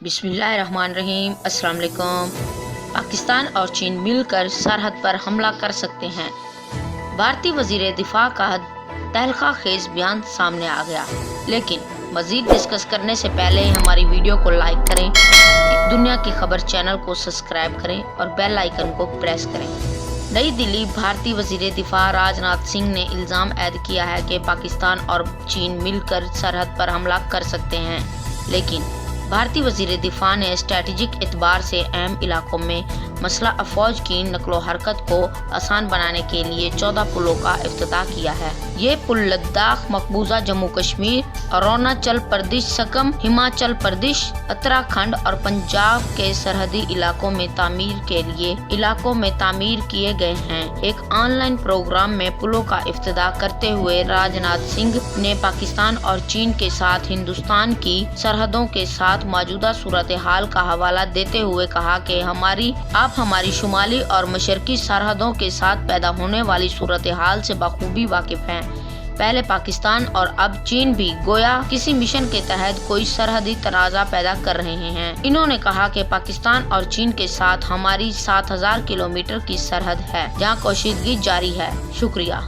बिस्मिल्लाहिर्रहमानिर्रहीम। अस्सलाम वालेकुम। पाकिस्तान और चीन मिलकर सरहद पर हमला कर सकते हैं। भारतीय वजीर दिफा का तहलका खेज बयान सामने आ गया। लेकिन मजीद डिस्कस करने से पहले हमारी वीडियो को लाइक करें, दुनिया की खबर चैनल को सब्सक्राइब करें और बेल आइकन को प्रेस करें। नई दिल्ली। भारतीय वजीर दिफा राजनाथ सिंह ने इल्ज़ाम ऐद किया है कि पाकिस्तान और चीन मिलकर सरहद पर हमला कर सकते हैं। लेकिन भारतीय वजीर दिफा ने स्ट्रेटेजिक एतबार से अहम इलाकों में मसला अफवाज की नकलो हरकत को आसान बनाने के लिए 14 पुलों का इफ्तिताह किया है। ये पुल लद्दाख, मकबूजा जम्मू कश्मीर, अरुणाचल प्रदेश, सकम, हिमाचल प्रदेश, उत्तराखंड और पंजाब के सरहदी इलाकों में तामीर किए गए हैं। एक ऑनलाइन प्रोग्राम में पुलों का इफ्तिताह करते हुए राजनाथ सिंह ने पाकिस्तान और चीन के साथ हिंदुस्तान की सरहदों के साथ मौजूदा सूरत हाल का हवाला देते हुए कहा कि आप हमारी शुमाली और मशरकी सरहदों के साथ पैदा होने वाली सूरत हाल से बखूबी वाकिफ हैं। पहले पाकिस्तान और अब चीन भी गोया किसी मिशन के तहत कोई सरहदी तनाज़ा पैदा कर रहे हैं। इन्होंने कहा कि पाकिस्तान और चीन के साथ हमारी 7000 किलोमीटर की सरहद है, जहां कशीदगी जारी है। शुक्रिया।